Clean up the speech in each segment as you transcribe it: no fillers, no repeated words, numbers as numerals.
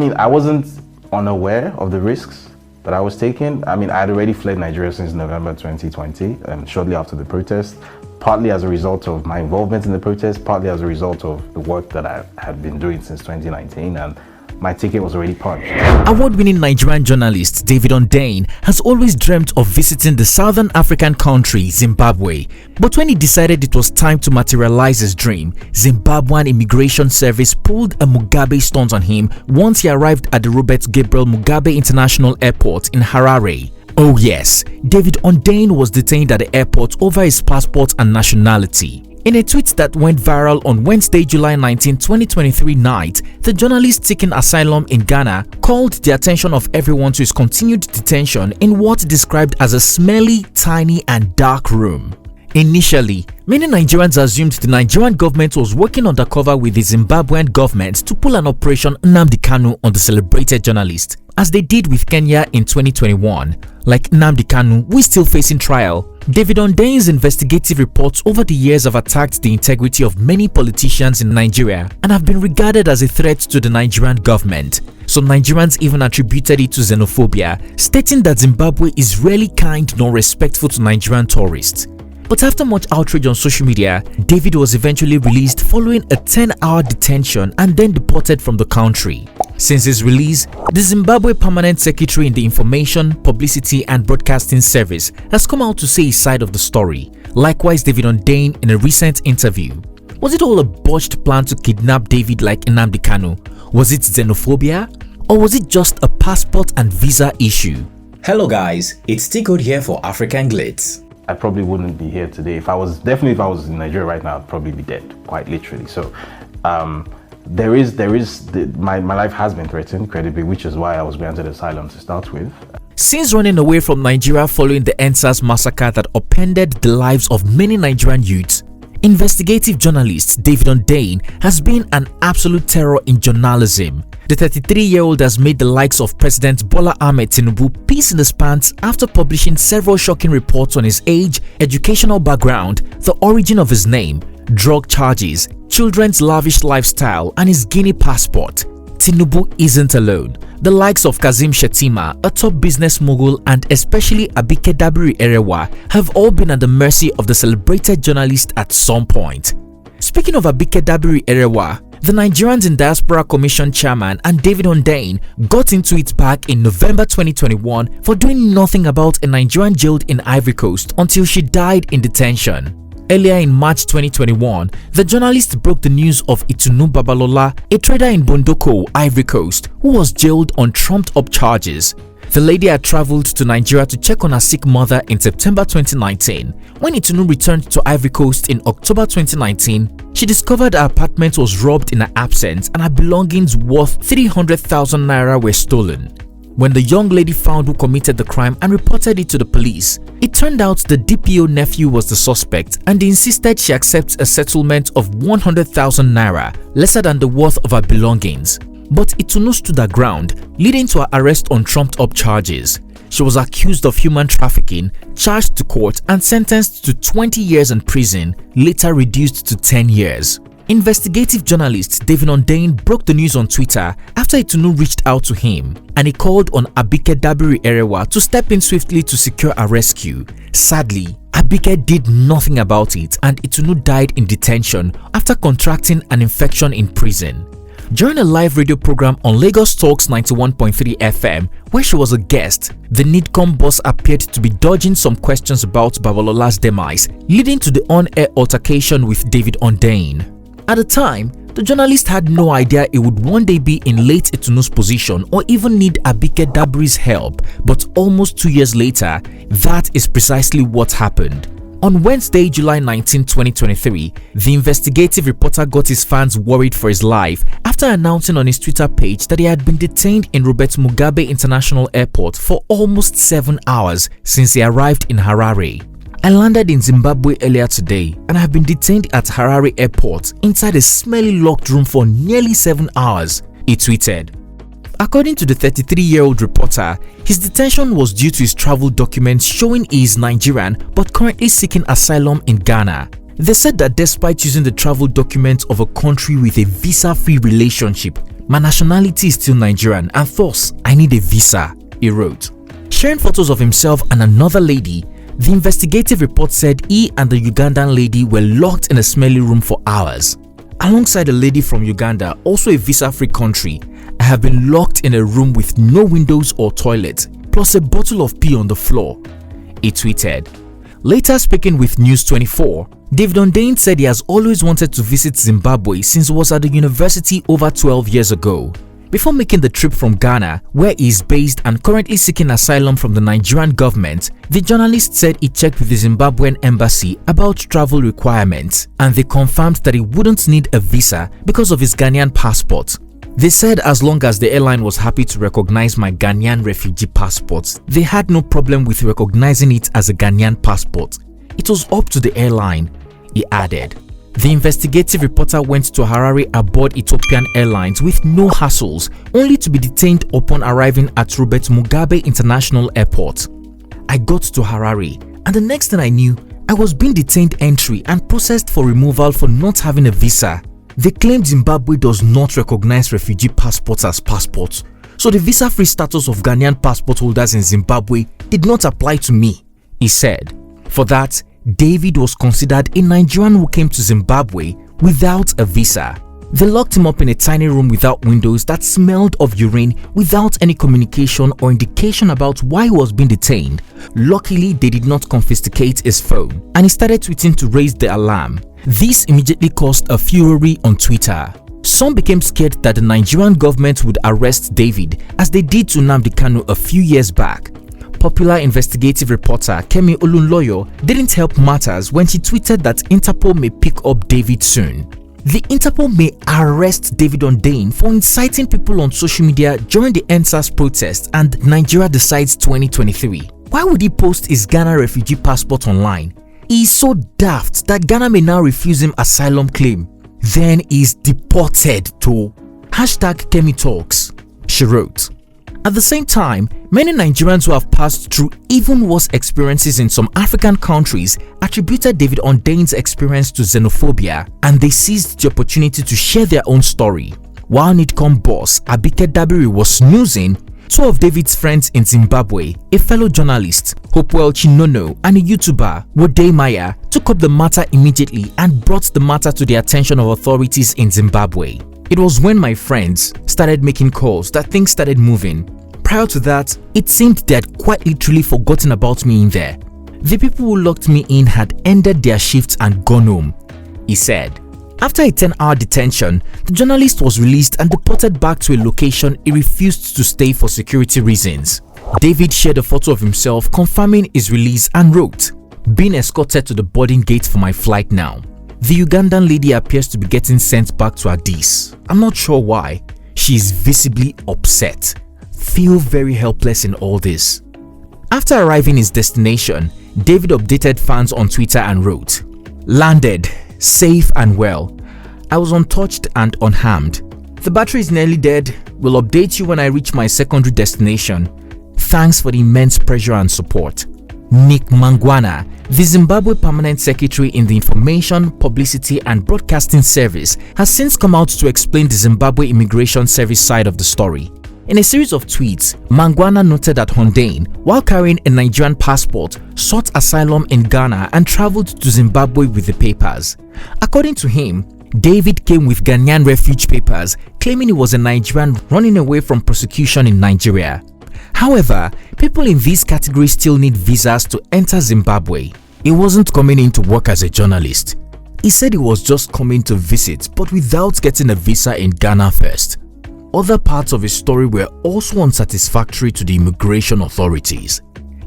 I mean, I wasn't unaware of the risks that I was taking. I mean, I had already fled Nigeria since November 2020, shortly after the protest, partly as a result of my involvement in the protest, partly as a result of the work that I had been doing since 2019, and my ticket was already punched. Award-winning Nigerian journalist David Hundeyin has always dreamt of visiting the southern African country, Zimbabwe. But when he decided it was time to materialize his dream, Zimbabwean Immigration Service pulled a Mugabe stunt on him once he arrived at the Gabriel Mugabe International Airport in Harare. Oh yes, David Hundeyin was detained at the airport over his passport and nationality. In a tweet that went viral on Wednesday, July 19, 2023 night, the journalist seeking asylum in Ghana called the attention of everyone to his continued detention in what he described as a smelly, tiny and dark room. Initially, many Nigerians assumed the Nigerian government was working undercover with the Zimbabwean government to pull an Operation Nnamdi Kanu on the celebrated journalist, as they did with Kenya in 2021. Like Nnamdi Kanu, who is still facing trial, David Hundeyin's investigative reports over the years have attacked the integrity of many politicians in Nigeria and have been regarded as a threat to the Nigerian government. Some Nigerians even attributed it to xenophobia, stating that Zimbabwe is rarely kind nor respectful to Nigerian tourists. But after much outrage on social media, David was eventually released following a 10-hour detention and then deported from the country. Since his release, the Zimbabwe Permanent Secretary in the Information, Publicity and Broadcasting Service has come out to say his side of the story. Likewise, David Hundeyin in a recent interview. Was it all a botched plan to kidnap David like Nnamdi Kanu? Was it xenophobia? Or was it just a passport and visa issue? Hello guys, it's T-Code here for African Glitz. I probably wouldn't be here today. If I was in Nigeria right now, I'd probably be dead, quite literally. So my life has been threatened credibly, which is why I was granted asylum to start with. Since running away from Nigeria following the EndSARS massacre that upended the lives of many Nigerian youths, investigative journalist David Hundeyin has been an absolute terror in journalism. The 33-year-old has made the likes of President Bola Ahmed Tinubu piss in his pants after publishing several shocking reports on his age, educational background, the origin of his name, drug charges, children's lavish lifestyle, and his Guinea passport. Tinubu isn't alone. The likes of Kazim Shettima, a top business mogul, and especially Abike Dabiri-Erewa have all been at the mercy of the celebrated journalist at some point. Speaking of Abike Dabiri-Erewa, the Nigerians in Diaspora Commission chairman and David Hundeyin got into it back in November 2021 for doing nothing about a Nigerian jailed in Ivory Coast until she died in detention. Earlier in March 2021, the journalist broke the news of Itunu Babalola, a trader in Bondoko, Ivory Coast, who was jailed on trumped-up charges. The lady had traveled to Nigeria to check on her sick mother in September 2019. When Itunu returned to Ivory Coast in October 2019, she discovered her apartment was robbed in her absence and her belongings worth 300,000 naira were stolen. When the young lady found who committed the crime and reported it to the police, it turned out the DPO nephew was the suspect and they insisted she accepts a settlement of 100,000 naira, lesser than the worth of her belongings. But Itunu stood her ground, leading to her arrest on trumped-up charges. She was accused of human trafficking, charged to court and sentenced to 20 years in prison, later reduced to 10 years. Investigative journalist David Hundeyin broke the news on Twitter after Itunu reached out to him, and he called on Abike Dabiri-Erewa to step in swiftly to secure a rescue. Sadly, Abike did nothing about it and Itunu died in detention after contracting an infection in prison. During a live radio program on Lagos Talks 91.3 FM, where she was a guest, the NIDCOM boss appeared to be dodging some questions about Babalola's demise, leading to the on-air altercation with David Hundeyin. At the time, the journalist had no idea he would one day be in late Itunu's position or even need Abike Dabiri's help, but almost 2 years later, that is precisely what happened. On Wednesday, July 19, 2023, the investigative reporter got his fans worried for his life after announcing on his Twitter page that he had been detained in Robert Mugabe International Airport for almost 7 hours since he arrived in Harare. I landed in Zimbabwe earlier today and I have been detained at Harare Airport inside a smelly locked room for nearly 7 hours, he tweeted. According to the 33-year-old reporter, his detention was due to his travel documents showing he is Nigerian but currently seeking asylum in Ghana. They said that despite using the travel documents of a country with a visa-free relationship, My nationality is still Nigerian and thus I need a visa, he wrote. Sharing photos of himself and another lady, the investigative report said he and the Ugandan lady were locked in a smelly room for hours. Alongside a lady from Uganda, also a visa-free country, I have been locked in a room with no windows or toilet, plus a bottle of pee on the floor, he tweeted. Later speaking with News 24, David Hundeyin said he has always wanted to visit Zimbabwe since he was at the university over 12 years ago. Before making the trip from Ghana, where he is based and currently seeking asylum from the Nigerian government, the journalist said he checked with the Zimbabwean embassy about travel requirements and they confirmed that he wouldn't need a visa because of his Ghanaian passport. They said as long as the airline was happy to recognize my Ghanaian refugee passport, they had no problem with recognizing it as a Ghanaian passport. It was up to the airline, he added. The investigative reporter went to Harare aboard Ethiopian Airlines with no hassles, only to be detained upon arriving at Robert Mugabe International Airport. I got to Harare, and the next thing I knew, I was being detained entry and processed for removal for not having a visa. They claimed Zimbabwe does not recognize refugee passports as passports, so the visa-free status of Ghanaian passport holders in Zimbabwe did not apply to me, he said. For that, David was considered a Nigerian who came to Zimbabwe without a visa. They locked him up in a tiny room without windows that smelled of urine without any communication or indication about why he was being detained. Luckily, they did not confiscate his phone and he started tweeting to raise the alarm. This immediately caused a furor on Twitter. Some became scared that the Nigerian government would arrest David as they did to Nnamdi Kanu a few years back. Popular investigative reporter Kemi Olunloyo didn't help matters when she tweeted that Interpol may pick up David soon. The Interpol may arrest David Hundeyin for inciting people on social media during the EndSARS protest and Nigeria Decides 2023. Why would he post his Ghana refugee passport online? He is so daft that Ghana may now refuse him asylum claim. Then he is deported to #KemiTalks, she wrote. At the same time, many Nigerians who have passed through even worse experiences in some African countries attributed David Hundeyin's experience to xenophobia and they seized the opportunity to share their own story. While NIDCOM boss Abike Dabiri was snoozing, two of David's friends in Zimbabwe, a fellow journalist, Hopewell Chinono, and a YouTuber, Wode Maya, took up the matter immediately and brought the matter to the attention of authorities in Zimbabwe. It was when my friends started making calls that things started moving. Prior to that, it seemed they had quite literally forgotten about me in there. The people who locked me in had ended their shifts and gone home, he said. After a 10-hour detention, the journalist was released and deported back to a location he refused to stay for security reasons. David shared a photo of himself confirming his release and wrote, "Being escorted to the boarding gate for my flight now. The Ugandan lady appears to be getting sent back to Addis. I'm not sure why. She is visibly upset. Feel very helpless in all this." After arriving his destination, David updated fans on Twitter and wrote, "Landed, safe and well. I was untouched and unharmed. The battery is nearly dead. Will update you when I reach my secondary destination. Thanks for the immense pressure and support." Nick Mangwana, the Zimbabwe Permanent Secretary in the Information, Publicity and Broadcasting Service, has since come out to explain the Zimbabwe Immigration Service side of the story. In a series of tweets, Mangwana noted that Hundeyin, while carrying a Nigerian passport, sought asylum in Ghana and traveled to Zimbabwe with the papers. According to him, David came with Ghanaian refuge papers, claiming he was a Nigerian running away from prosecution in Nigeria. However, people in this category still need visas to enter Zimbabwe. He wasn't coming in to work as a journalist. He said he was just coming to visit, but without getting a visa in Ghana first. Other parts of his story were also unsatisfactory to the immigration authorities.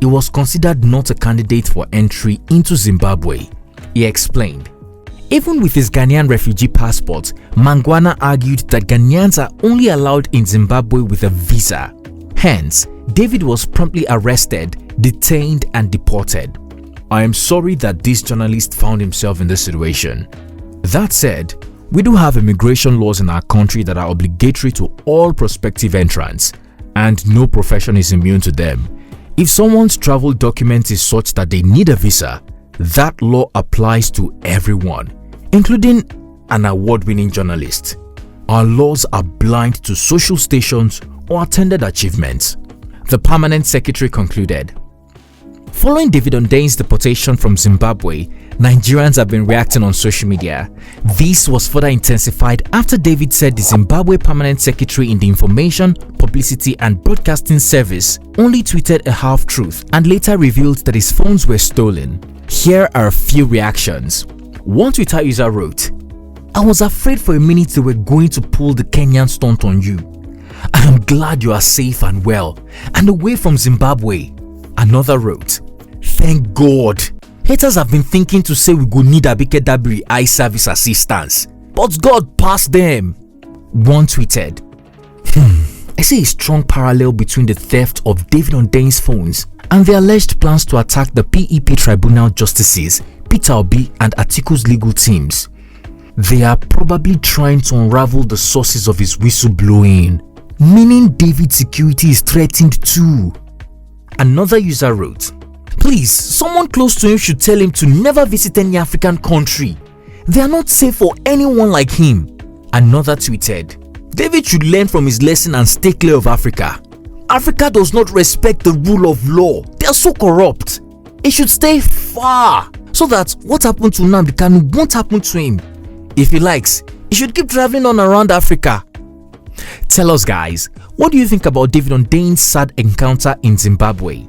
He was considered not a candidate for entry into Zimbabwe, he explained. Even with his Ghanaian refugee passport, Mangwana argued that Ghanaians are only allowed in Zimbabwe with a visa. Hence, David was promptly arrested, detained and deported. I am sorry that this journalist found himself in this situation. That said, we do have immigration laws in our country that are obligatory to all prospective entrants, and no profession is immune to them. If someone's travel document is such that they need a visa, that law applies to everyone, including an award-winning journalist. Our laws are blind to social stations or attended achievements. The Permanent Secretary concluded. Following David Hundeyin's deportation from Zimbabwe, Nigerians have been reacting on social media. This was further intensified after David said the Zimbabwe Permanent Secretary in the Information, Publicity and Broadcasting Service only tweeted a half-truth and later revealed that his phones were stolen. Here are a few reactions. One Twitter user wrote, "I was afraid for a minute they were going to pull the Kenyan stunt on you. I am glad you are safe and well and away from Zimbabwe." Another wrote, "Thank God. Haters have been thinking to say we go need Abike Dabiri eye service assistance, but God passed them." One tweeted, "I see a strong parallel between the theft of David Hundeyin's phones and the alleged plans to attack the PEP Tribunal Justices, Peter Obi and Atiku's legal teams. They are probably trying to unravel the sources of his whistleblowing, meaning David's security is threatened too." Another user wrote, "Please, someone close to him should tell him to never visit any African country. They are not safe for anyone like him." Another tweeted, "David should learn from his lesson and stay clear of Africa. Africa does not respect the rule of law. They are so corrupt. He should stay far so that what happened to Nnamdi Kanu won't happen to him. If he likes, he should keep traveling on around Africa." Tell us guys, what do you think about David Hundeyin's sad encounter in Zimbabwe?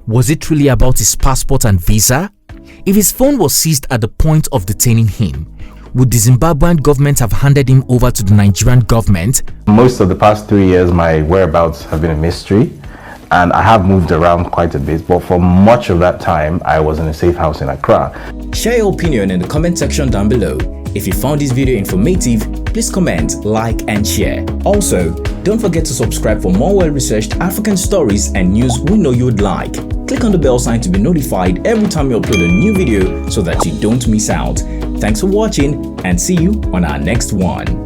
Was it really about his passport and visa? If his phone was seized at the point of detaining him, would the Zimbabwean government have handed him over to the Nigerian government? Most of the past 3 years, my whereabouts have been a mystery, and I have moved around quite a bit, but for much of that time, I was in a safe house in Accra. Share your opinion in the comment section down below. If you found this video informative, please comment, like and share. Also, don't forget to subscribe for more well-researched African stories and news we know you would like. Click on the bell sign to be notified every time we upload a new video so that you don't miss out. Thanks for watching and see you on our next one.